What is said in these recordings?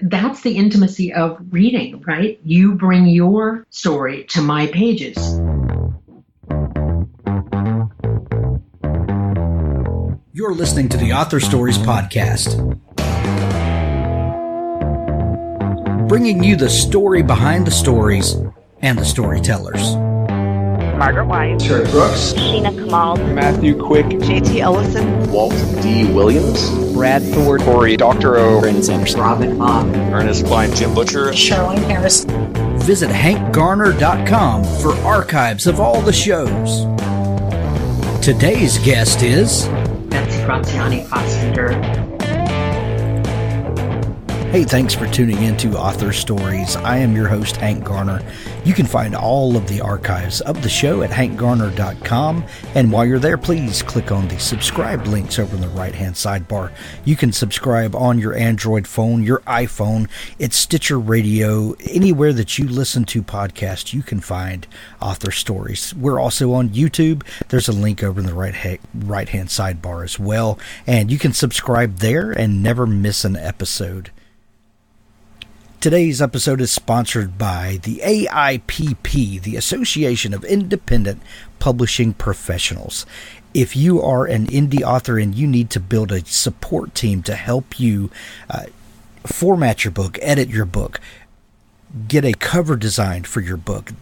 That's the intimacy of reading, right? You bring your story to my pages. You're listening to the Author Stories Podcast, bringing you the story behind the stories and the storytellers. Margaret White, Terry Brooks, Sheena Kamal, Matthew Quick, JT Ellison, Walt D. Williams, Brad Thor, Corey, Dr. O, Brandon Sanderson, Robin Mom, Ernest Klein, Jim Butcher, Sherwin Harris. Visit hankgarner.com for archives of all the shows. Today's guest is Betsy Graziani Fasbinder. Hey, thanks for tuning in to Author Stories. I am your host, Hank Garner. You can find all of the archives of the show at hankgarner.com. And while you're there, please click on the subscribe links over in the right-hand sidebar. You can subscribe on your Android phone, your iPhone, it's Stitcher Radio. Anywhere that you listen to podcasts, you can find Author Stories. We're also on YouTube. There's a link over in the right-hand sidebar as well. And you can subscribe there and never miss an episode. Today's episode is sponsored by the AIPP, the Association of Independent Publishing Professionals. If you are an indie author and you need to build a support team to help you format your book, edit your book, get a cover designed for your book,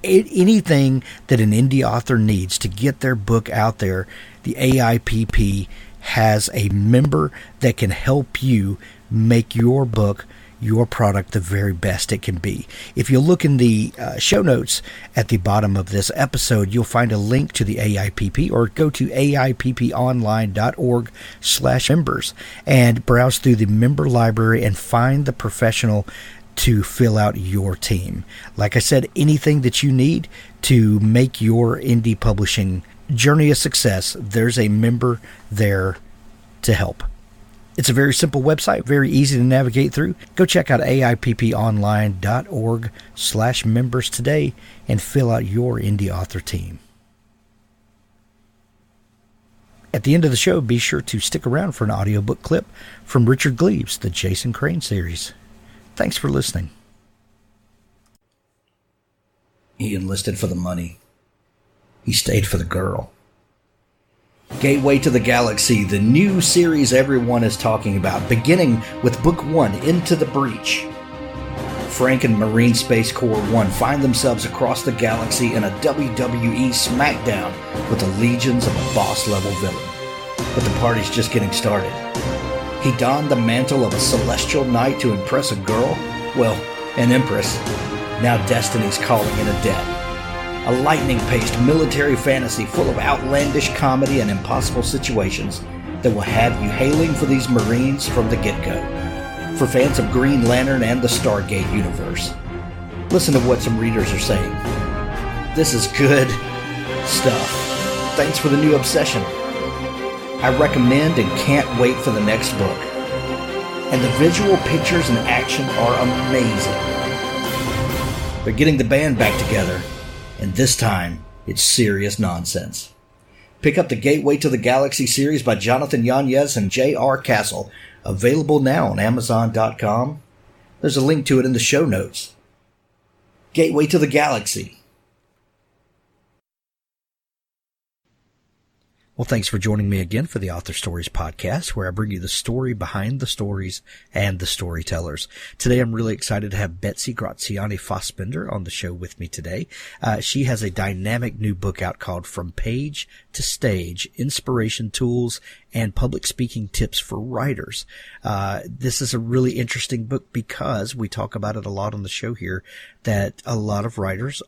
anything that an indie author needs to get their book out there, the AIPP has a member that can help you make your book, your product, the very best it can be. If you look in the show notes at the bottom of this episode, you'll find a link to the AIPP, or go to aipponline.org/members and browse through the member library and find the professional to fill out your team. Like I said, anything that you need to make your indie publishing journey a success, there's a member there to help. It's a very simple website, very easy to navigate through. Go check out aipponline.org/members today and fill out your indie author team. At the end of the show, be sure to stick around for an audiobook clip from Richard Gleaves, the Jason Crane series. Thanks for listening. He enlisted for the money. He stayed for the girl. Gateway to the Galaxy, the new series everyone is talking about, beginning with Book 1, Into the Breach. Frank and Marine Space Corps 1 find themselves across the galaxy in a WWE SmackDown with the legions of a boss-level villain. But the party's just getting started. He donned the mantle of a celestial knight to impress a girl, well, an empress. Now destiny's calling in a debt. A lightning-paced military fantasy full of outlandish comedy and impossible situations that will have you hailing for these Marines from the get-go. For fans of Green Lantern and the Stargate universe. Listen to what some readers are saying. This is good stuff. Thanks for the new obsession. I recommend and can't wait for the next book. And the visual pictures and action are amazing. They're getting the band back together. And this time, it's serious nonsense. Pick up the Gateway to the Galaxy series by Jonathan Yanez and J.R. Castle, available now on Amazon.com. There's a link to it in the show notes. Gateway to the Galaxy. Well, thanks for joining me again for the Author Stories Podcast, where I bring you the story behind the stories and the storytellers. Today, I'm really excited to have Betsy Graziani Fasbinder on the show with me today. She has a dynamic new book out called From Page to Stage, Inspiration Tools and Public Speaking Tips for Writers. This is a really interesting book because we talk about it a lot on the show here, that a lot of writers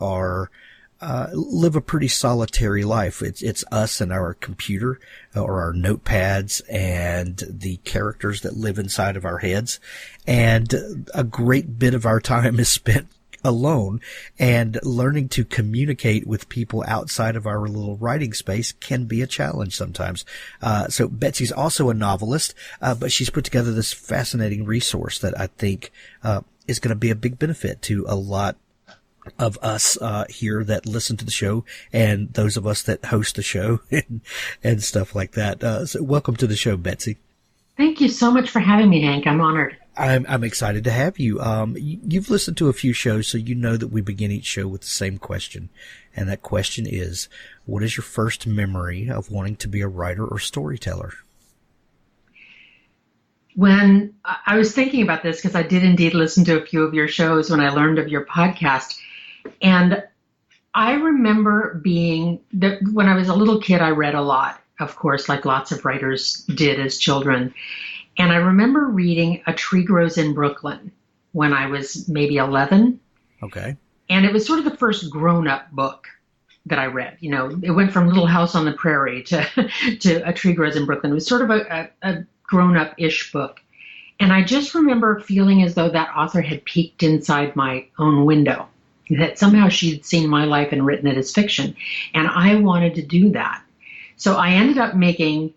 live a pretty solitary life. It's us and our computer or our notepads and the characters that live inside of our heads. And a great bit of our time is spent alone, and learning to communicate with people outside of our little writing space can be a challenge sometimes. So Betsy's also a novelist, but she's put together this fascinating resource that I think is going to be a big benefit to a lot of us here that listen to the show and those of us that host the show and stuff like that. So welcome to the show, Betsy. Thank you so much for having me, Hank. I'm honored. I'm excited to have you. You've listened to a few shows, so you know that we begin each show with the same question. And that question is, what is your first memory of wanting to be a writer or storyteller? When I was thinking about this, because I did indeed listen to a few of your shows when I learned of your podcast, and I remember when I was a little kid, I read a lot, of course, like lots of writers did as children. And I remember reading A Tree Grows in Brooklyn when I was maybe 11. Okay. And it was sort of the first grown-up book that I read. You know, it went from Little House on the Prairie to A Tree Grows in Brooklyn. It was sort of a grown-up-ish book. And I just remember feeling as though that author had peeked inside my own window, that somehow she'd seen my life and written it as fiction. And I wanted to do that. So I ended up making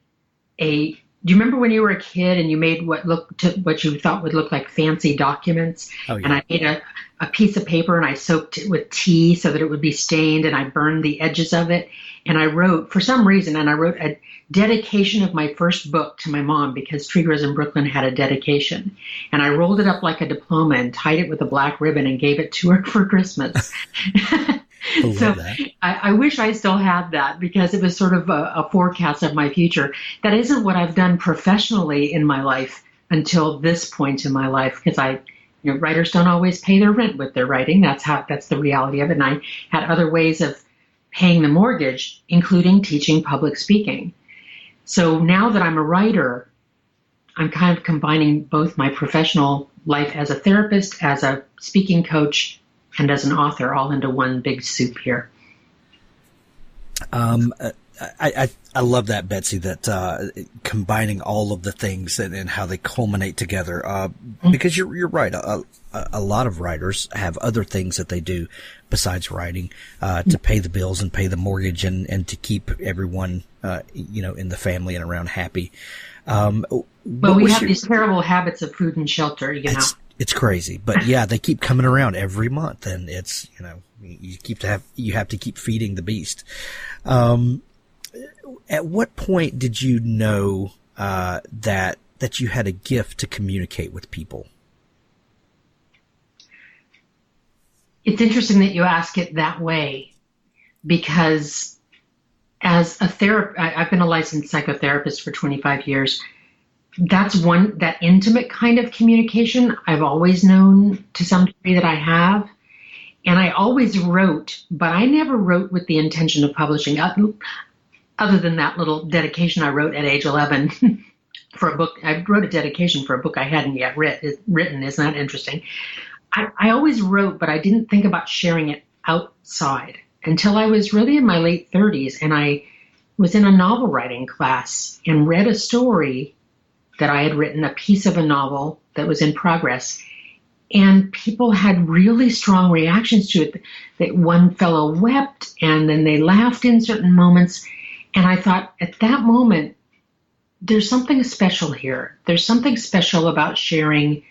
do you remember when you were a kid and you made what you thought would look like fancy documents? Oh, yeah. And I made a piece of paper and I soaked it with tea so that it would be stained, and I burned the edges of it. And I wrote, for some reason, a dedication of my first book to my mom, because Tree Grows in Brooklyn had a dedication. And I rolled it up like a diploma and tied it with a black ribbon and gave it to her for Christmas. So I wish I still had that, because it was sort of a forecast of my future. That isn't what I've done professionally in my life until this point in my life, because writers don't always pay their rent with their writing. That's the reality of it. And I had other ways of paying the mortgage, including teaching public speaking. So now that I'm a writer, I'm kind of combining both my professional life as a therapist, as a speaking coach, and as an author, all into one big soup here. I love that, Betsy, that combining all of the things and how they culminate together. Because you're right. A lot of writers have other things that they do besides writing to pay the bills and pay the mortgage and to keep everyone in the family and around happy. Well, we have these terrible habits of food and shelter, It's crazy, but yeah, they keep coming around every month, and it's you have to keep feeding the beast. At what point did you know that you had a gift to communicate with people? It's interesting that you ask it that way, because as a therapist, I've been a licensed psychotherapist for 25 years. That's that intimate kind of communication I've always known to some degree that I have. And I always wrote, but I never wrote with the intention of publishing, other than that little dedication I wrote at age 11 for a book. I wrote a dedication for a book I hadn't yet written. Isn't that interesting? I always wrote, but I didn't think about sharing it outside until I was really in my late 30s. And I was in a novel writing class and read a story that I had written, a piece of a novel that was in progress. And people had really strong reactions to it. That one fellow wept, and then they laughed in certain moments. And I thought, at that moment, there's something special here. There's something special about sharing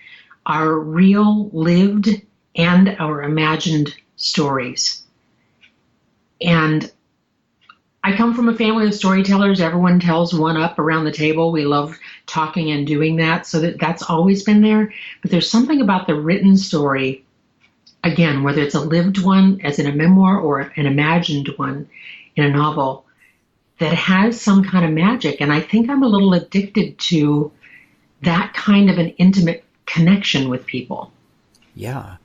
our real, lived, and our imagined stories. And I come from a family of storytellers. Everyone tells one up around the table. We love talking and doing that, so that's always been there. But there's something about the written story, again, whether it's a lived one, as in a memoir, or an imagined one in a novel, that has some kind of magic. And I think I'm a little addicted to that kind of an intimate connection with people. Yeah.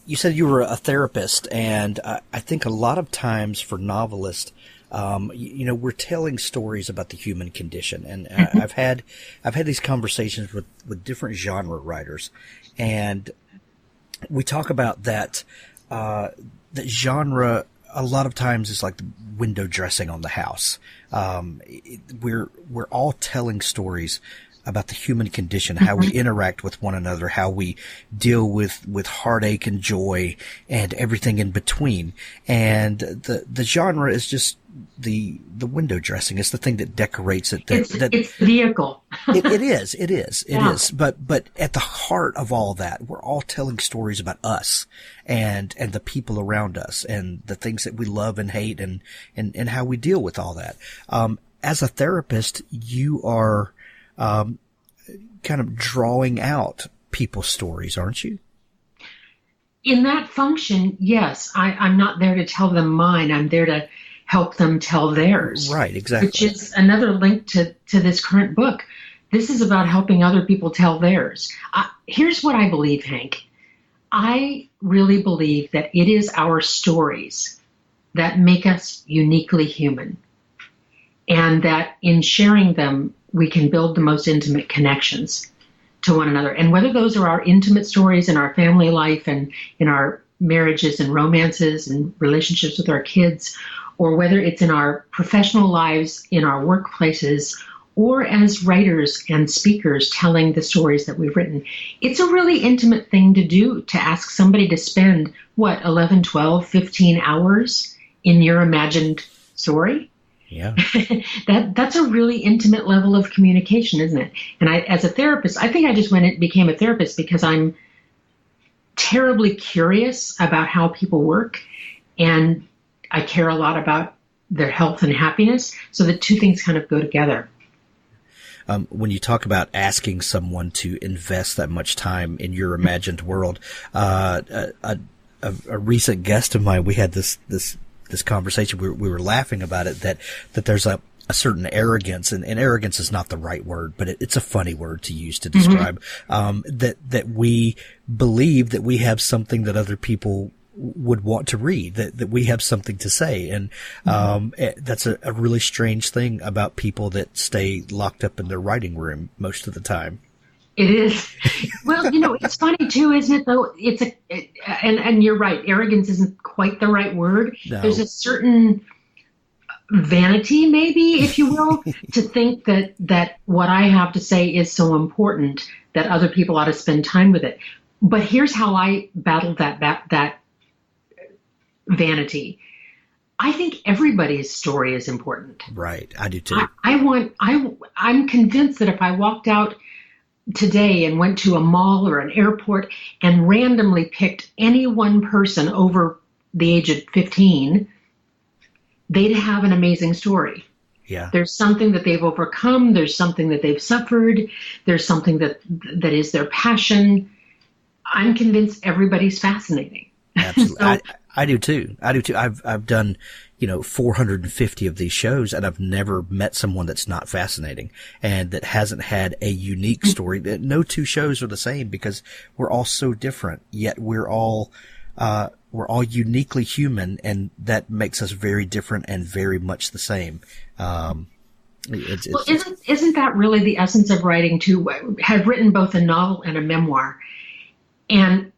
You said you were a therapist, and I think a lot of times for novelists, we're telling stories about the human condition, and I've had these conversations with different genre writers, and we talk about that genre. A lot of times it's like the window dressing on the house. We're all telling stories about the human condition, how we interact with one another, how we deal with heartache and joy and everything in between. And the genre is just the window dressing. It's the thing that decorates it. It's vehicle. It is. But at the heart of all that, we're all telling stories about us and the people around us and the things that we love and hate and how we deal with all that. As a therapist, you are, kind of drawing out people's stories, aren't you? In that function, yes. I'm not there to tell them mine. I'm there to help them tell theirs. Right, exactly. Which is another link to this current book. This is about helping other people tell theirs. Here's what I believe, Hank. I really believe that it is our stories that make us uniquely human, and that in sharing them, we can build the most intimate connections to one another. And whether those are our intimate stories in our family life and in our marriages and romances and relationships with our kids, or whether it's in our professional lives, in our workplaces, or as writers and speakers telling the stories that we've written, it's a really intimate thing to do, to ask somebody to spend, 11, 12, 15 hours in your imagined story. Yeah. That's a really intimate level of communication, isn't it? And as a therapist, I think I just became a therapist because I'm terribly curious about how people work, and I care a lot about their health and happiness. So the two things kind of go together. When you talk about asking someone to invest that much time in your imagined world, a recent guest of mine, we had this conversation. We were laughing about it, that there's a certain arrogance, and arrogance is not the right word, but it's a funny word to use to describe, that we believe that we have something that other people would want to read, that we have something to say. And that's a really strange thing about people that stay locked up in their writing room most of the time. It is. Well, it's funny too, isn't it, though? And you're right, arrogance isn't quite the right word. No. There's a certain vanity, maybe, if you will, to think that what I have to say is so important that other people ought to spend time with it. But here's how I battled that vanity. I think everybody's story is important. Right. I do too. I'm convinced that if I walked out today and went to a mall or an airport and randomly picked any one person over the age of 15, they'd have an amazing story. Yeah. There's something that they've overcome. There's something that they've suffered. There's something that is their passion. I'm convinced everybody's fascinating. Absolutely. I do too. I've done, 450 of these shows, and I've never met someone that's not fascinating and that hasn't had a unique story. No two shows are the same because we're all so different, yet we're all uniquely human, and that makes us very different and very much the same. Isn't that really the essence of writing too? I've written both a novel and a memoir, and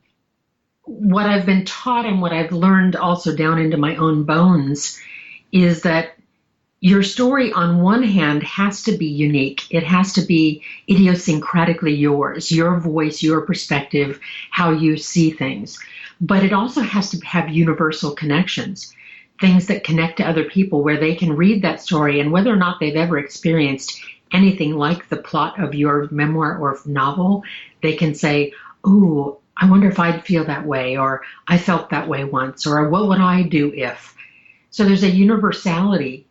what I've been taught and what I've learned also down into my own bones is that your story on one hand has to be unique. It has to be idiosyncratically yours, your voice, your perspective, how you see things. But it also has to have universal connections, things that connect to other people where they can read that story, and whether or not they've ever experienced anything like the plot of your memoir or novel, they can say, ooh, I wonder if I'd feel that way, or I felt that way once, or what would I do if? So there's a universality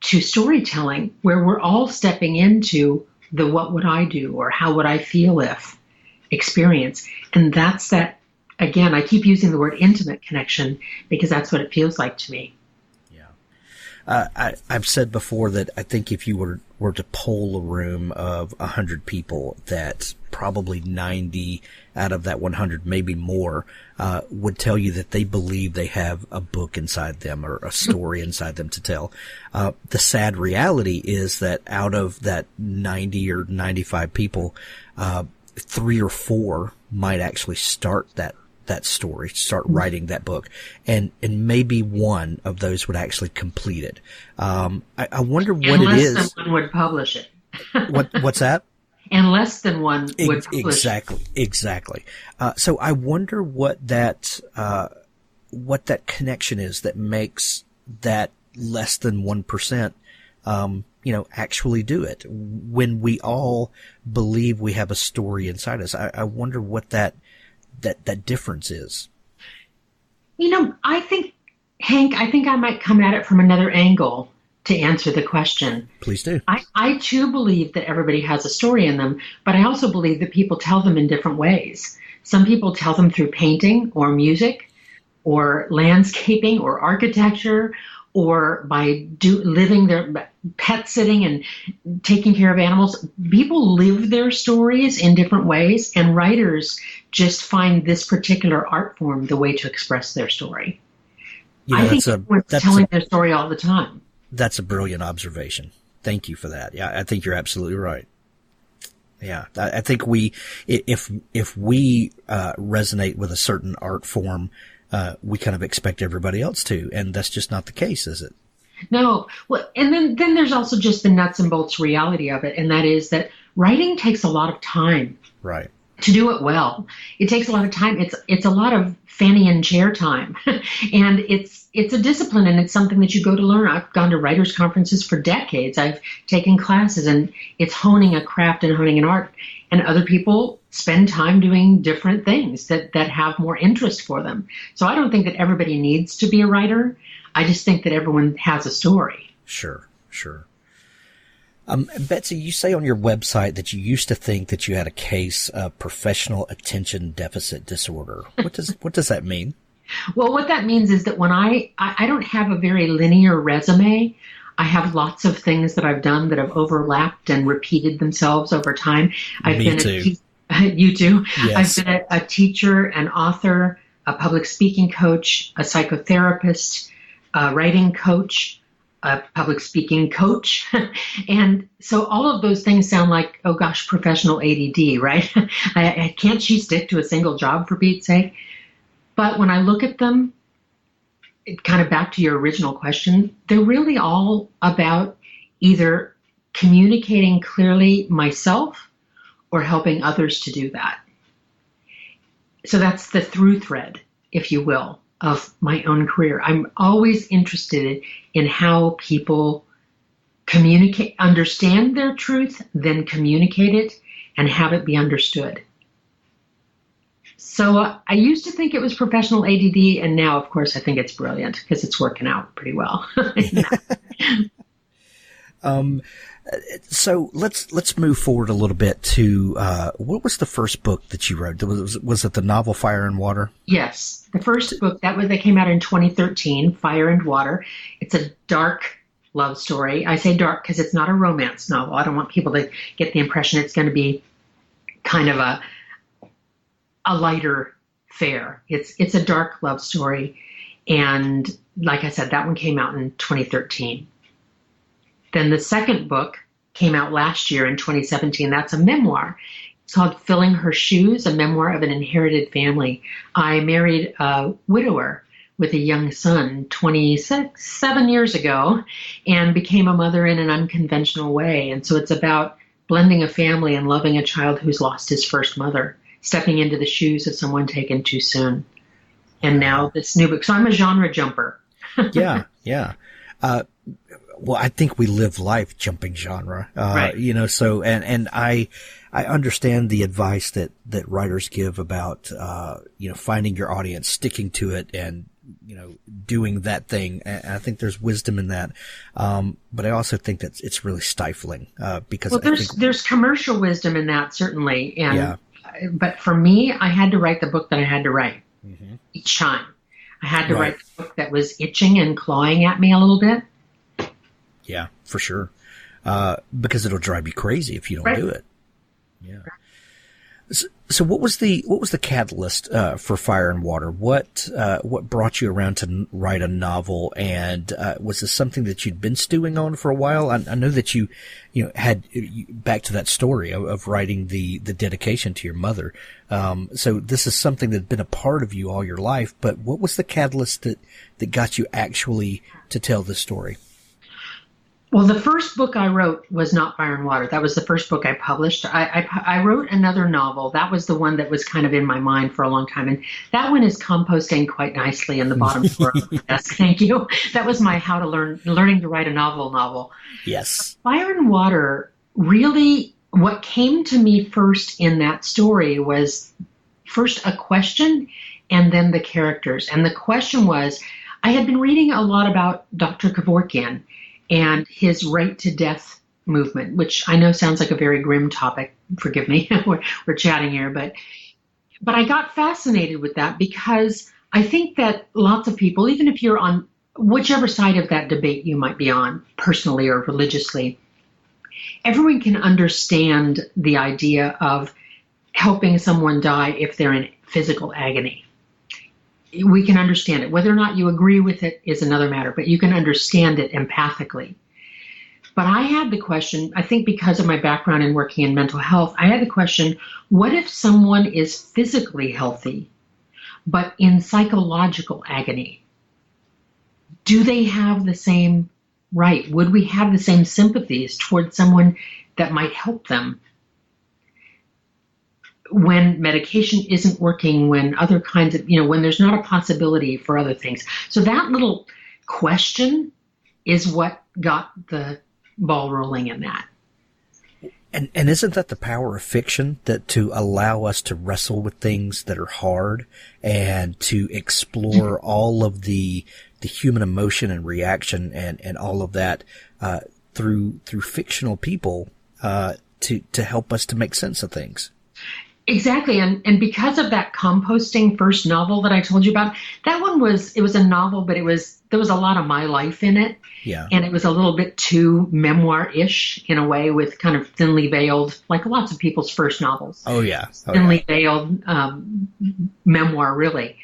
to storytelling where we're all stepping into the what would I do or how would I feel if experience. And that's that, again, I keep using the word intimate connection because that's what it feels like to me. I've said before that I think if you were to poll a room of 100 people, that probably 90 out of that 100, maybe more, would tell you that they believe they have a book inside them or a story inside them to tell. The sad reality is that out of that 90 or 95 people, 3 or 4 might actually start that story, start writing that book, and maybe one of those would actually complete it. I wonder what it is. Less than one would publish it. What's that? And less than one would publish it. Exactly. So I wonder what that connection is that makes that less than 1%, actually do it. When we all believe we have a story inside us, I wonder what that difference is. I think, Hank, I might come at it from another angle. to answer the question. Please do. I too believe that everybody has a story in them, but I also believe that people tell them in different ways. Some people tell them through painting or music or landscaping or architecture, or by living their pet sitting and taking care of animals. People live their stories in different ways, and writers just find this particular art form the way to express their story. I think everyone's telling their story all the time. That's a brilliant observation. Thank you for that. Yeah, I think you're absolutely right. Yeah, I think if we resonate with a certain art form, we kind of expect everybody else to, and that's just not the case, is it? No. Well, and then there's also just the nuts and bolts reality of it, and that is that writing takes a lot of time. Right. To do it well, it takes a lot of time. It's a lot of fanny and chair time, and it's a discipline, and it's something that you go to learn. I've gone to writers' conferences for decades. I've taken classes, and it's honing a craft and honing an art. And other people spend time doing different things that have more interest for them. So I don't think that everybody needs to be a writer. I just think that everyone has a story. Sure. Betsy, you say on your website that you used to think that you had a case of professional attention deficit disorder. What does that mean? Well, what that means is that when I don't have a very linear resume. I have lots of things that I've done that have overlapped and repeated themselves over time. Me too. You too? Yes. I've been a teacher, an author, a public speaking coach, a psychotherapist, a writing coach, a public speaking coach. And so all of those things sound like, oh gosh, professional ADD, right? Can't she stick to a single job, for Pete's sake? But when I look at them, kind of back to your original question, they're really all about either communicating clearly myself or helping others to do that. So that's the through thread, if you will, of my own career. I'm always interested in how people communicate, understand their truth, then communicate it and have it be understood. So I used to think it was professional ADD, and now, of course, I think it's brilliant because it's working out pretty well. So let's move forward a little bit to what was the first book that you wrote? Was it the novel Fire and Water? Yes, the first book that came out in 2013, Fire and Water. It's a dark love story. I say dark because it's not a romance novel. I don't want people to get the impression it's going to be kind of a lighter fare. It's a dark love story. And like I said, that one came out in 2013. Then the second book came out last year in 2017. That's a memoir. It's called Filling Her Shoes, a memoir of an inherited family. I married a widower with a young son 27 years ago and became a mother in an unconventional way. And so it's about blending a family and loving a child who's lost his first mother, stepping into the shoes of someone taken too soon. And now this new book. So I'm a genre jumper. Yeah. Well, I think we live life jumping genre, right. So, and I understand the advice that writers give about, finding your audience, sticking to it and, doing that thing. And I think there's wisdom in that. But I also think that it's really stifling, because there's commercial wisdom in that, certainly. And, but for me, I had to write the book that I had to write each time. I had to write the book that was itching and clawing at me a little bit. Yeah, for sure. Because it'll drive you crazy if you don't do it. Yeah. So what was the catalyst for Fire and Water? What brought you around to write a novel? And was this something that you'd been stewing on for a while? I know that you had back to that story of writing the dedication to your mother. So this is something that had been a part of you all your life. But what was the catalyst that got you actually to tell this story? Well, the first book I wrote was not Fire and Water. That was the first book I published. I wrote another novel. That was the one that was kind of in my mind for a long time. And that one is composting quite nicely in the bottom drawer of the desk. Thank you. That was my learning to write a novel. Yes. Fire and Water, really, what came to me first in that story was first a question and then the characters. And the question was, I had been reading a lot about Dr. Kevorkian. and his right to death movement, which I know sounds like a very grim topic. Forgive me, we're chatting here, but I got fascinated with that because I think that lots of people, even if you're on whichever side of that debate you might be on, personally or religiously, everyone can understand the idea of helping someone die if they're in physical agony. We can understand it. Whether or not you agree with it is another matter, but you can understand it empathically. But I had the question, I think because of my background in working in mental health, I had the question, what if someone is physically healthy, but in psychological agony? Do they have the same right? Would we have the same sympathies towards someone that might help them when medication isn't working, when other kinds of, when there's not a possibility for other things? So that little question is what got the ball rolling in that. And isn't that the power of fiction, that to allow us to wrestle with things that are hard and to explore all of the human emotion and reaction and all of that through fictional people to help us to make sense of things? Exactly. And because of that composting first novel that I told you about, that one was a novel, but there was a lot of my life in it. Yeah. And it was a little bit too memoir-ish in a way, with kind of thinly veiled, like lots of people's first novels. Oh, yeah. Thinly veiled memoir, really.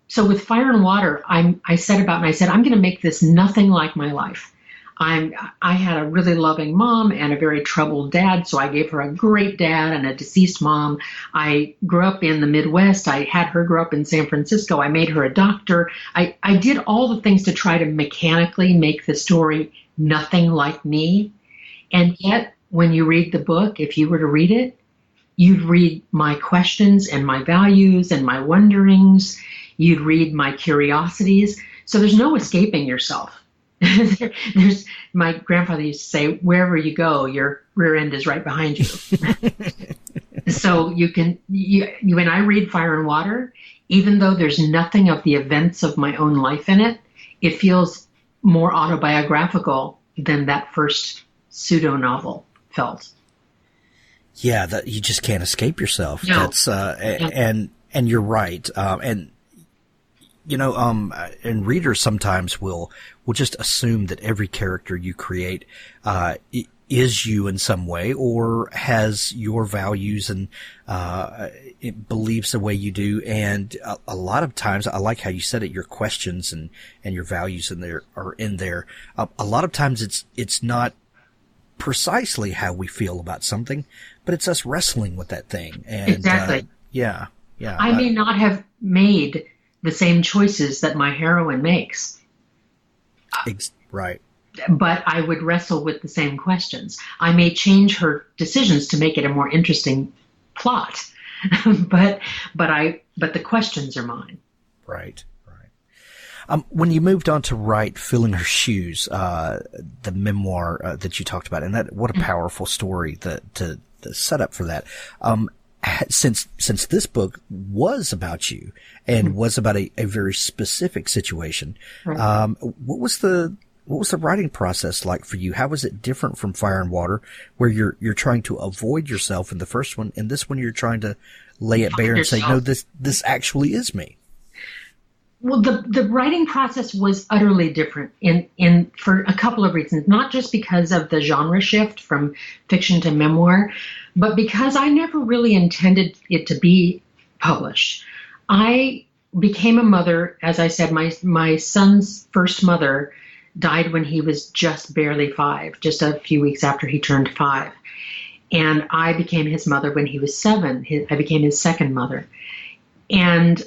So with Fire and Water, I said, I'm going to make this nothing like my life. I had a really loving mom and a very troubled dad, so I gave her a great dad and a deceased mom. I grew up in the Midwest. I had her grow up in San Francisco. I made her a doctor. I did all the things to try to mechanically make the story nothing like me. And yet, when you read the book, if you were to read it, you'd read my questions and my values and my wonderings. You'd read my curiosities. So there's no escaping yourself. There's my grandfather used to say, wherever you go, your rear end is right behind you. So when I read Fire and Water, even though there's nothing of the events of my own life in it, it feels more autobiographical than that first pseudo novel felt. Yeah, that you just can't escape yourself. No. That's and you're right. And readers sometimes will just assume that every character you create is you in some way, or has your values and it believes the way you do. And a lot of times, I like how you said it, your questions and your values are in there. A lot of times it's not precisely how we feel about something, but it's us wrestling with that thing. And exactly. Yeah. I may not have made the same choices that my heroine makes. Right. But I would wrestle with the same questions. I may change her decisions to make it a more interesting plot, but the questions are mine. Right. When you moved on to write Filling Her Shoes, the memoir that you talked about, and that, what a powerful story the setup for that. Since this book was about you and was about a very specific situation, Right. What was the writing process like for you? How was it different from Fire and Water, where you're trying to avoid yourself in the first one, and this one you're trying to lay it bare and say, no, this actually is me? Well, the writing process was utterly different for a couple of reasons, not just because of the genre shift from fiction to memoir, but because I never really intended it to be published. I became a mother, as I said, my son's first mother died when he was just barely 5, just a few weeks after he turned 5. And I became his mother when he was 7. I became his second mother. And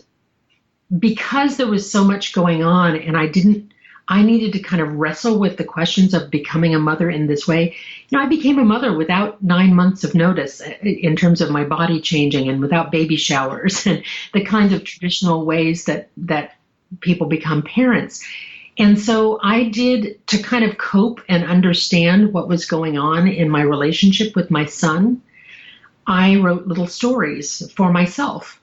because there was so much going on, and I needed to kind of wrestle with the questions of becoming a mother in this way. I became a mother without 9 months of notice in terms of my body changing, and without baby showers and the kinds of traditional ways that people become parents. And so I did, to kind of cope and understand what was going on in my relationship with my son, I wrote little stories for myself.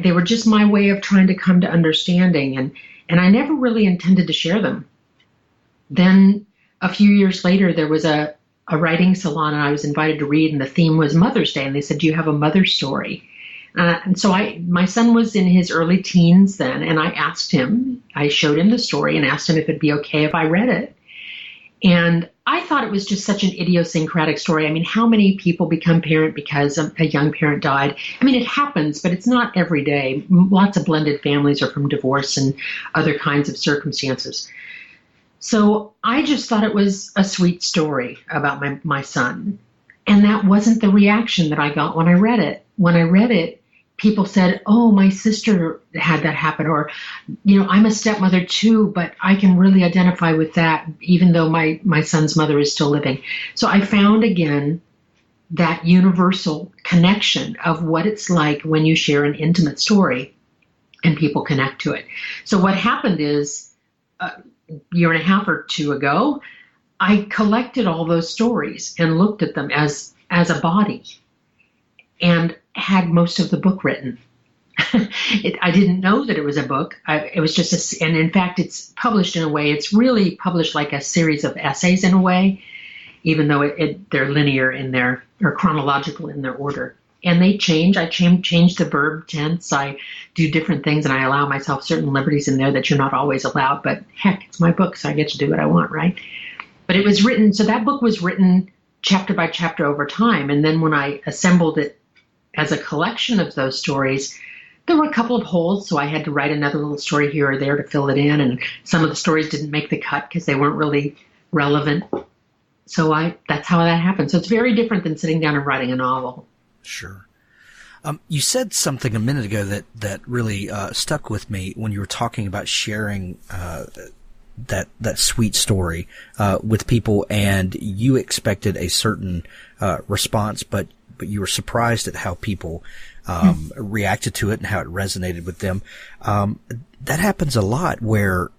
They were just my way of trying to come to understanding, and I never really intended to share them. Then a few years later, there was a writing salon, and I was invited to read, and the theme was Mother's Day. And they said, "Do you have a mother's story?" And so my son was in his early teens then, and I showed him the story and asked him if it'd be okay if I read it. And I thought it was just such an idiosyncratic story. I mean, how many people become parent because a young parent died? I mean, it happens, but it's not every day. Lots of blended families are from divorce and other kinds of circumstances. So I just thought it was a sweet story about my son. And that wasn't the reaction that I got when I read it. When I read it, people said, "Oh, my sister had that happen," or, "I'm a stepmother too, but I can really identify with that, even though my son's mother is still living." So I found again that universal connection of what it's like when you share an intimate story and people connect to it. So what happened is a year and a half or two ago, I collected all those stories and looked at them as a body, and had most of the book written. I didn't know that it was a book. It was just and in fact, it's published in a way. It's really published like a series of essays in a way, even though they're linear in their, or chronological in their order. And they change. I change the verb tense. I do different things, and I allow myself certain liberties in there that you're not always allowed. But heck, it's my book, so I get to do what I want, right? But it was written. So that book was written chapter by chapter over time. And then when I assembled it as a collection of those stories, there were a couple of holes, so I had to write another little story here or there to fill it in, and some of the stories didn't make the cut because they weren't really relevant. So that's how that happened. So it's very different than sitting down and writing a novel. Sure. You said something a minute ago that really stuck with me when you were talking about sharing that sweet story with people, and you expected a certain response, but you were surprised at how people reacted to it and how it resonated with them. That happens a lot, where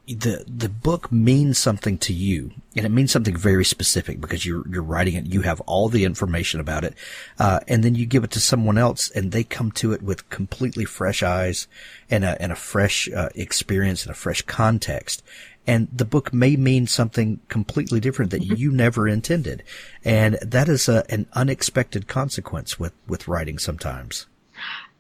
the book means something to you, and it means something very specific because you're writing it. You have all the information about it, and then you give it to someone else, and they come to it with completely fresh eyes and a fresh experience and a fresh context. And the book may mean something completely different that you never intended. And that is an unexpected consequence with writing sometimes.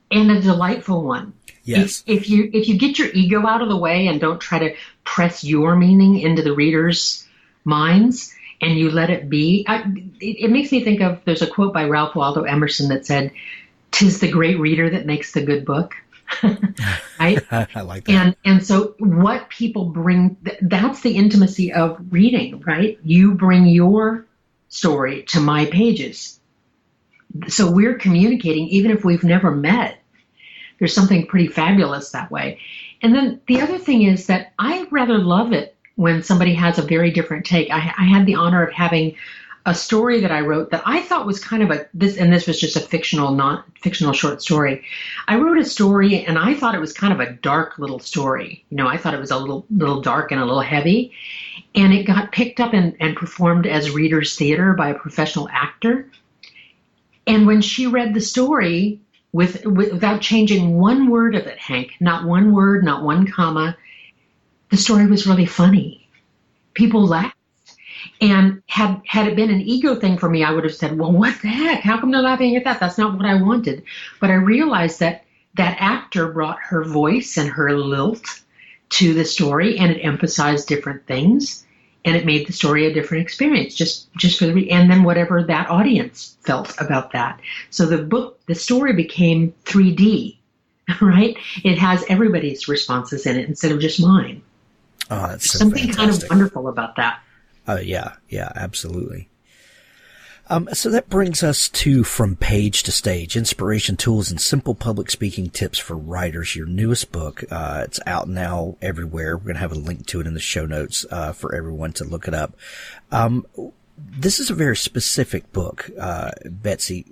And a delightful one. Yes. If you get your ego out of the way and don't try to press your meaning into the reader's minds, and you let it be, it makes me think of, there's a quote by Ralph Waldo Emerson that said, "'Tis the great reader that makes the good book." Right? I like that. And so what people bring, that's the intimacy of reading, right? You bring your story to my pages. So we're communicating even if we've never met. There's something pretty fabulous that way. And then the other thing is that I rather love it when somebody has a very different take. I had the honor of having a story that I wrote that I thought was kind of this was just a fictional short story. I wrote a story and I thought it was kind of a dark little story. I thought it was a little dark and a little heavy, and it got picked up and performed as reader's theater by a professional actor. And when she read the story without changing one word of it, Hank, not one word, not one comma, the story was really funny. People laughed. And had it been an ego thing for me, I would have said, "Well, what the heck? How come they're laughing at that? That's not what I wanted." But I realized that actor brought her voice and her lilt to the story, and it emphasized different things, and it made the story a different experience, just for and then whatever that audience felt about that. So the story became 3D, right? It has everybody's responses in it instead of just mine. Oh, that's so something fantastic. Kind of wonderful about that. Yeah, absolutely. So that brings us to From Page to Stage, Inspiration, Tools, and Simple Public Speaking Tips for Writers, your newest book. It's out now everywhere. We're going to have a link to it in the show notes for everyone to look it up. This is a very specific book, Betsy.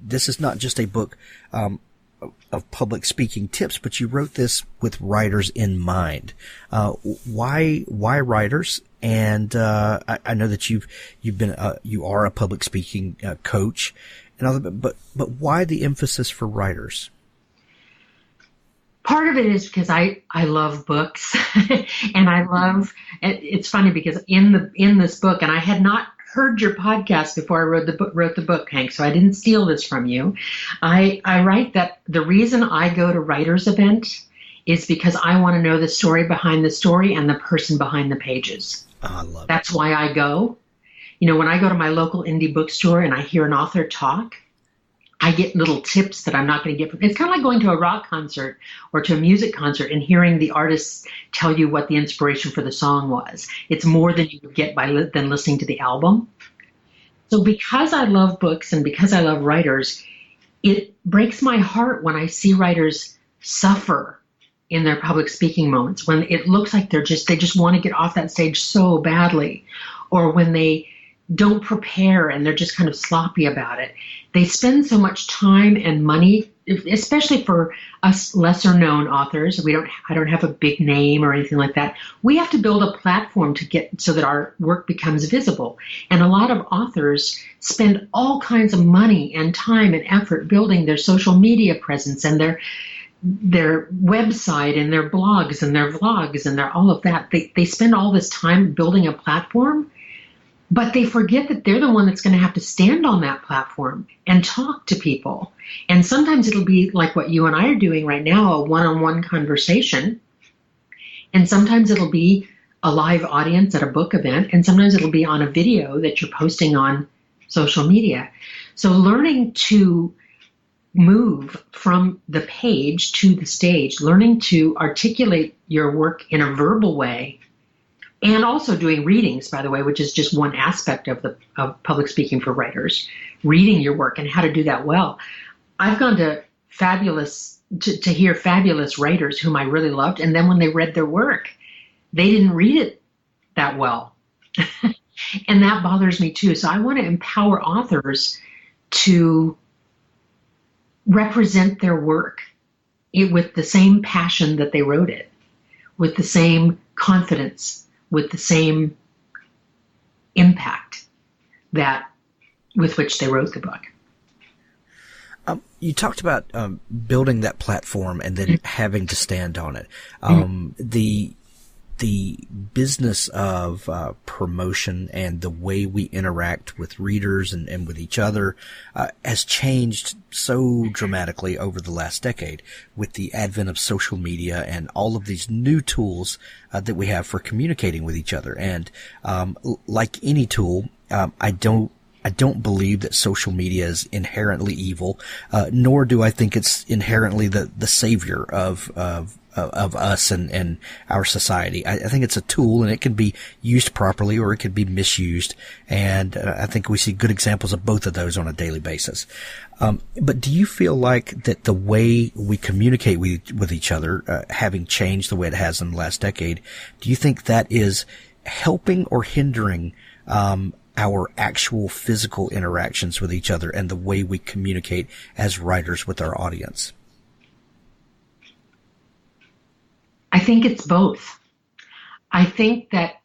This is not just a book of public speaking tips, but you wrote this with writers in mind. Why writers? And I know that you are a public speaking coach and all that, but why the emphasis for writers? Part of it is because I love books and I love it's funny because in this book, and I had not heard your podcast before I wrote the book, Hank, so I didn't steal this from you. I write that the reason I go to writers event is because I want to know the story behind the story and the person behind the pages. Oh, I love it. That's why I go. When I go to my local indie bookstore and I hear an author talk, I get little tips that I'm not going to get from. It's kind of like going to a rock concert or to a music concert and hearing the artists tell you what the inspiration for the song was. It's more than you would get than listening to the album. So because I love books and because I love writers, it breaks my heart when I see writers suffer in their public speaking moments, when it looks like they just want to get off that stage so badly, or when they don't prepare and they're just kind of sloppy about it. They spend so much time and money, especially for us lesser known authors. I don't have a big name or anything like that. We have to build a platform to get so that our work becomes visible. And a lot of authors spend all kinds of money and time and effort building their social media presence and their website and their blogs and their vlogs and their all of that. They spend all this time building a platform, but they forget that they're the one that's going to have to stand on that platform and talk to people. And sometimes it'll be like what you and I are doing right now, a one-on-one conversation. And sometimes it'll be a live audience at a book event. And sometimes it'll be on a video that you're posting on social media. So learning to move from the page to the stage, learning to articulate your work in a verbal way, and also doing readings, by the way, which is just one aspect of public speaking for writers, reading your work and how to do that well. I've gone to to hear fabulous writers whom I really loved, and then when they read their work, they didn't read it that well. And that bothers me too. So I want to empower authors to represent their work with the same passion that they wrote it, with the same confidence, with the same impact with which they wrote the book. You talked about building that platform and then having to stand on it. The business of promotion and the way we interact with readers and with each other has changed so dramatically over the last decade with the advent of social media and all of these new tools that we have for communicating with each other. And like any tool, I don't believe that social media is inherently evil, nor do I think it's inherently the savior of us and our society. I think it's a tool, and it can be used properly or it can be misused. And I think we see good examples of both of those on a daily basis. But do you feel like that the way we communicate with each other, having changed the way it has in the last decade, do you think that is helping or hindering our actual physical interactions with each other and the way we communicate as writers with our audience? I think it's both. I think that,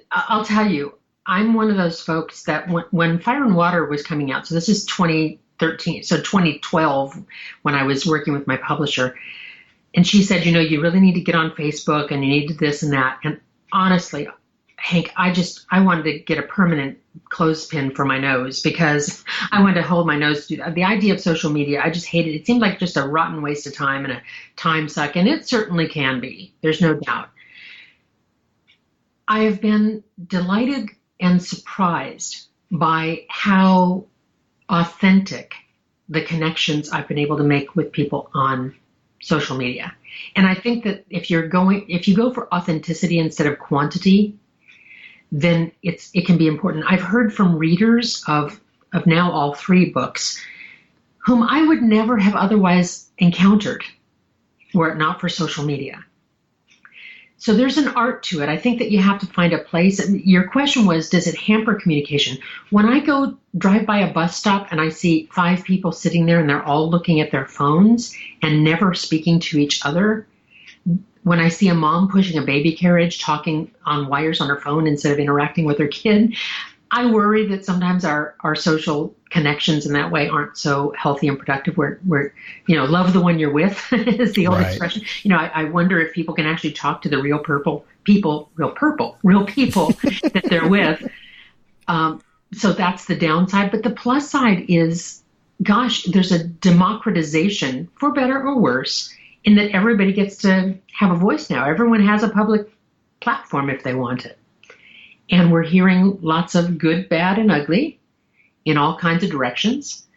I'll tell you, I'm one of those folks that when Fire and Water was coming out, so this is 2013, so 2012, when I was working with my publisher, and she said, you really need to get on Facebook and you need to this and that. And honestly, Hank, I wanted to get a permanent clothespin for my nose because I wanted to hold my nose to do that. The idea of social media, I just hated it. It seemed like just a rotten waste of time and a time suck, and it certainly can be. There's no doubt. I have been delighted and surprised by how authentic the connections I've been able to make with people on social media. And I think that if you go for authenticity instead of quantity, then it can be important. I've heard from readers of now all 3 books whom I would never have otherwise encountered were it not for social media. So there's an art to it. I think that you have to find a place. And your question was, does it hamper communication? When I go drive by a bus stop and I see 5 people sitting there and they're all looking at their phones and never speaking to each other, when I see a mom pushing a baby carriage, talking on wires on her phone instead of interacting with her kid, I worry that sometimes our social connections in that way aren't so healthy and productive. Where love the one you're with is the old Right. expression. I wonder if people can actually talk to the real people that they're with. So that's the downside. But the plus side is, gosh, there's a democratization, for better or worse, in that everybody gets to have a voice now. Everyone has a public platform if they want it. And we're hearing lots of good, bad, and ugly in all kinds of directions.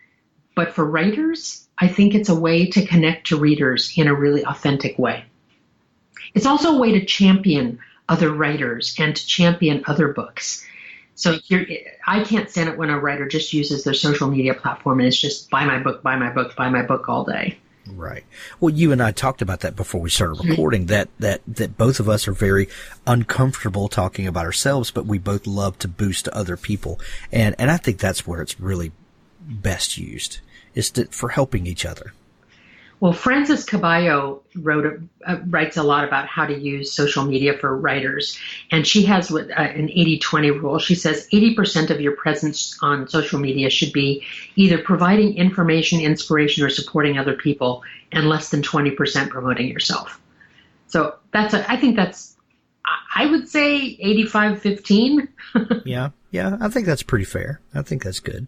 But for writers, I think it's a way to connect to readers in a really authentic way. It's also a way to champion other writers and to champion other books. So I can't stand it when a writer just uses their social media platform and it's just buy my book, buy my book, buy my book all day. Right. Well, you and I talked about that before we started recording, that both of us are very uncomfortable talking about ourselves, but we both love to boost other people. And I think that's where it's really best used, is for helping each other. Well, Frances Caballo writes a lot about how to use social media for writers. And she has an 80-20 rule. She says 80% of your presence on social media should be either providing information, inspiration, or supporting other people, and less than 20% promoting yourself. So I would say 85-15. Yeah, I think that's pretty fair. I think that's good.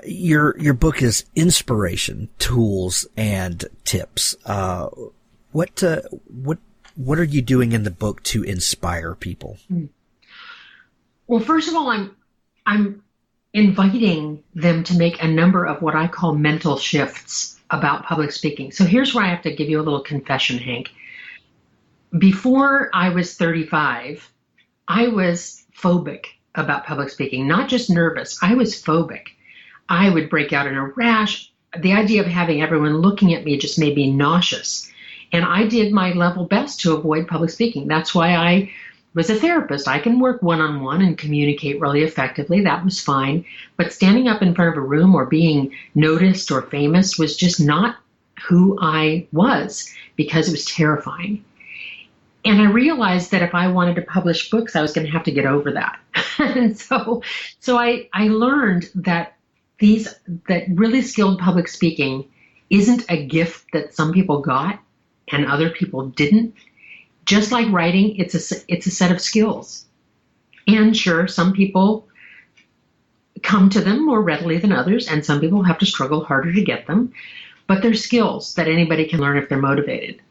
Your book is inspiration, tools, and tips. What are you doing in the book to inspire people? Well, first of all, I'm inviting them to make a number of what I call mental shifts about public speaking. So here's where I have to give you a little confession, Hank. Before I was 35, I was phobic about public speaking, not just nervous. I was phobic. I would break out in a rash. The idea of having everyone looking at me just made me nauseous. And I did my level best to avoid public speaking. That's why I was a therapist. I can work one-on-one and communicate really effectively. That was fine. But standing up in front of a room or being noticed or famous was just not who I was, because it was terrifying. And I realized that if I wanted to publish books, I was going to have to get over that. And so I learned that really skilled public speaking isn't a gift that some people got and other people didn't. Just like writing, it's a set of skills. And sure, some people come to them more readily than others, and some people have to struggle harder to get them. But they're skills that anybody can learn if they're motivated.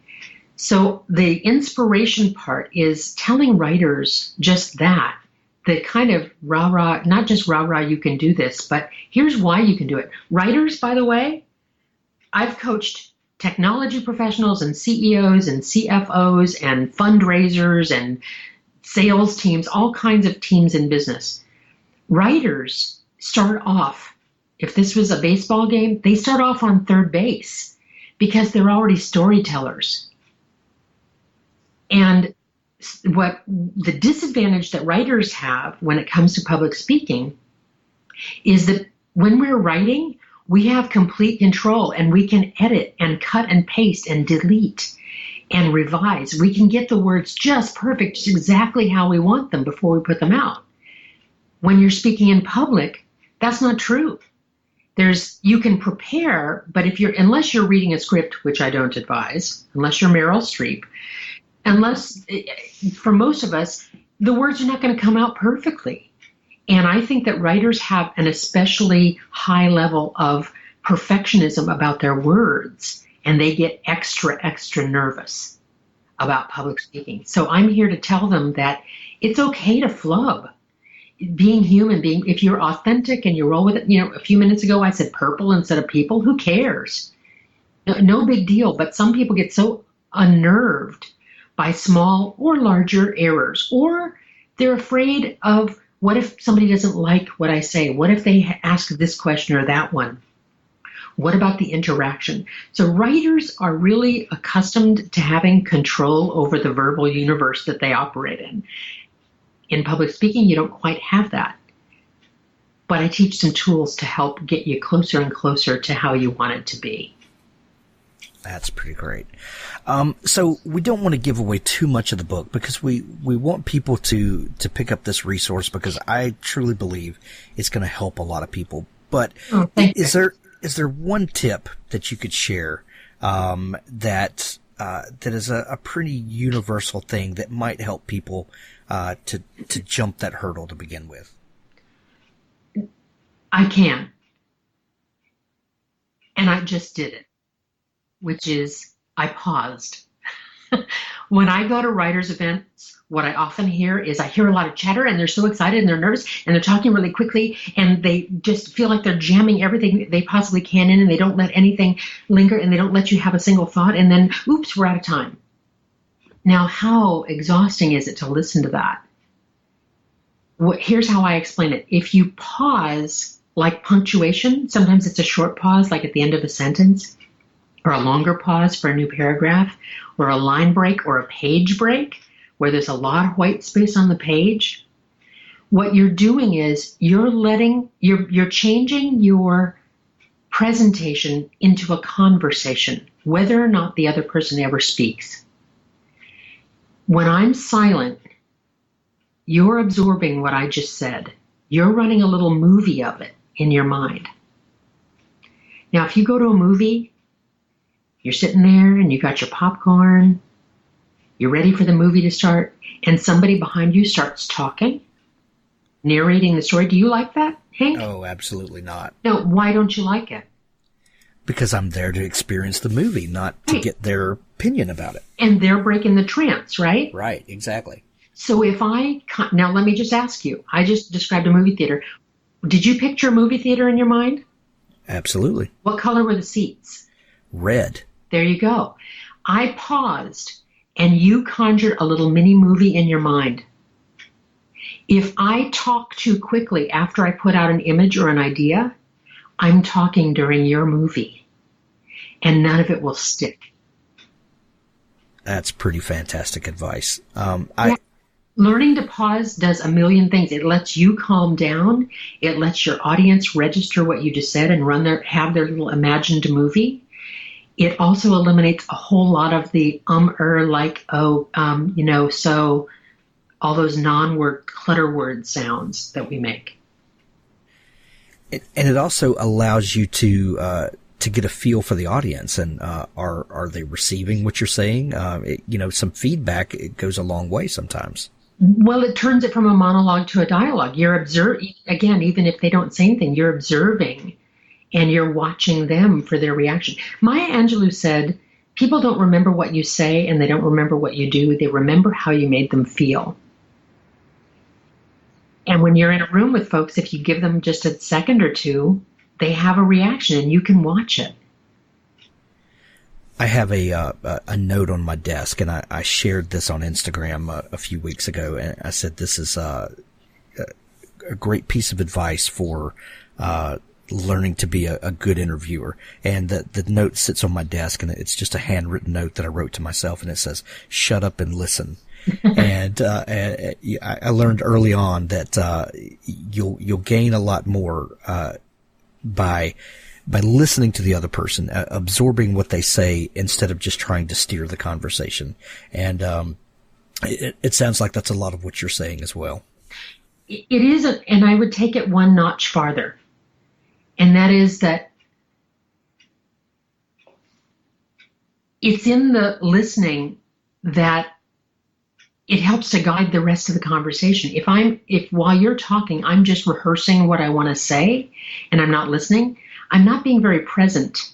So the inspiration part is telling writers just that. The kind of rah-rah, not just rah-rah, you can do this, but here's why you can do it. Writers, by the way, I've coached technology professionals and CEOs and CFOs and fundraisers and sales teams, all kinds of teams in business. Writers start off, if this was a baseball game, they start off on third base because they're already storytellers. And what the disadvantage that writers have when it comes to public speaking is that when we're writing, we have complete control and we can edit and cut and paste and delete and revise. We can get the words just perfect, just exactly how we want them before we put them out. When you're speaking in public, that's not true. You can prepare, but unless you're reading a script, which I don't advise, unless you're Meryl Streep, for most of us, the words are not going to come out perfectly. And I think that writers have an especially high level of perfectionism about their words, and they get extra nervous about public speaking. So I'm here to tell them that it's okay to flub. Being human, if you're authentic and you roll with it, a few minutes ago I said purple instead of people, who cares? No big deal. But some people get so unnerved by small or larger errors, or they're afraid of, what if somebody doesn't like what I say? What if they ask this question or that one? What about the interaction? So writers are really accustomed to having control over the verbal universe that they operate in. In public speaking, you don't quite have that. But I teach some tools to help get you closer and closer to how you want it to be. That's pretty great. So we don't want to give away too much of the book because we want people to pick up this resource because I truly believe it's going to help a lot of people. But is there one tip that you could share that is a pretty universal thing that might help people to jump that hurdle to begin with? I can. And I just did it, which is I paused. When I go to writers' events, what I often hear is I hear a lot of chatter and they're so excited and they're nervous and they're talking really quickly and they just feel like they're jamming everything they possibly can in and they don't let anything linger and they don't let you have a single thought and then, oops, we're out of time. Now, how exhausting is it to listen to that? Here's how I explain it. If you pause, like punctuation, sometimes it's a short pause, like at the end of a sentence, or a longer pause for a new paragraph, or a line break or a page break, where there's a lot of white space on the page. What you're doing is you're changing your presentation into a conversation, whether or not the other person ever speaks. When I'm silent, you're absorbing what I just said. You're running a little movie of it in your mind. Now, if you go to a movie, you're sitting there and you got your popcorn, you're ready for the movie to start, and somebody behind you starts talking, narrating the story. Do you like that, Hank? Oh, absolutely not. No, why don't you like it? Because I'm there to experience the movie, not to get their opinion about it. And they're breaking the trance, right? Right, exactly. So now let me just ask you, I just described a movie theater. Did you picture a movie theater in your mind? Absolutely. What color were the seats? Red. There you go. I paused and you conjured a little mini movie in your mind. If I talk too quickly after I put out an image or an idea, I'm talking during your movie and none of it will stick. That's pretty fantastic advice. Learning to pause does a million things. It lets you calm down. It lets your audience register what you just said and have their little imagined movie. It also eliminates a whole lot of the so all those non-word clutter word sounds that we make. And it also allows you to get a feel for the audience and are they receiving what you're saying? Some feedback, it goes a long way sometimes. Well, it turns it from a monologue to a dialogue. You're observing, again, even if they don't say anything, you're observing and you're watching them for their reaction. Maya Angelou said, people don't remember what you say and they don't remember what you do. They remember how you made them feel. And when you're in a room with folks, if you give them just a second or two, they have a reaction and you can watch it. I have a note on my desk, and I shared this on Instagram a few weeks ago, and I said this is a great piece of advice for learning to be a good interviewer. And the note sits on my desk, and it's just a handwritten note that I wrote to myself, and it says, "Shut up and listen." And I learned early on that you'll gain a lot more by listening to the other person, absorbing what they say instead of just trying to steer the conversation. And it sounds like that's a lot of what you're saying as well. It is, and I would take it one notch farther. And that is that it's in the listening that it helps to guide the rest of the conversation. If while you're talking, I'm just rehearsing what I want to say and I'm not listening, I'm not being very present.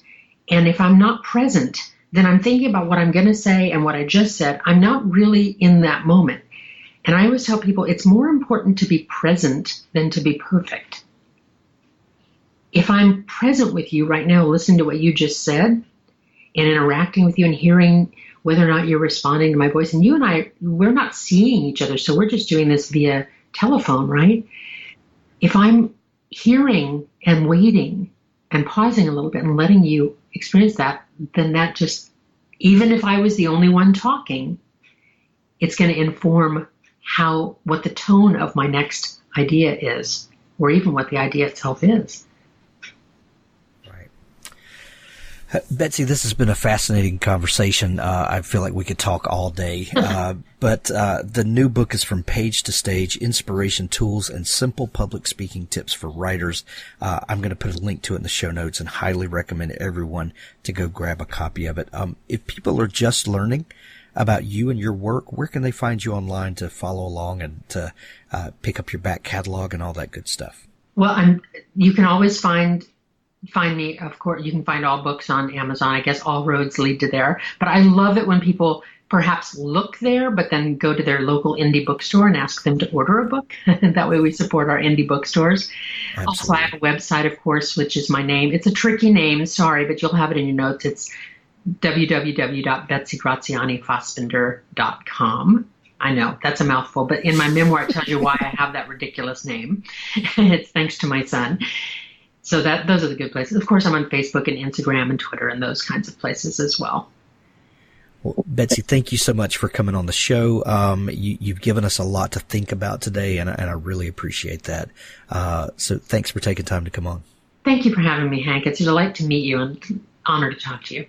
And if I'm not present, then I'm thinking about what I'm going to say and what I just said. I'm not really in that moment. And I always tell people it's more important to be present than to be perfect. If I'm present with you right now, listening to what you just said and interacting with you and hearing whether or not you're responding to my voice, and you and I, we're not seeing each other, so we're just doing this via telephone, right? If I'm hearing and waiting and pausing a little bit and letting you experience that, then that just, even if I was the only one talking, it's going to inform what the tone of my next idea is, or even what the idea itself is. Right. Betsy, this has been a fascinating conversation. I feel like we could talk all day. But the new book is From Page to Stage, Inspiration, Tools, and Simple Public Speaking Tips for Writers. I'm going to put a link to it in the show notes and highly recommend everyone to go grab a copy of it. If people are just learning about you and your work, where can they find you online to follow along and to pick up your back catalog and all that good stuff? Well, you can always find me. Of course, you can find all books on Amazon. I guess all roads lead to there. But I love it when people perhaps look there, but then go to their local indie bookstore and ask them to order a book. That way we support our indie bookstores. Absolutely. Also, I have a website, of course, which is my name. It's a tricky name, sorry, but you'll have it in your notes. It's www.betsygrazianifasbinder.com. I know, that's a mouthful, but in my memoir, it tells you why I have that ridiculous name. It's thanks to my son. So those are the good places. Of course, I'm on Facebook and Instagram and Twitter and those kinds of places as well. Well, Betsy, thank you so much for coming on the show. You've given us a lot to think about today, and I really appreciate that. So thanks for taking time to come on. Thank you for having me, Hank. It's a delight to meet you and an honor to talk to you.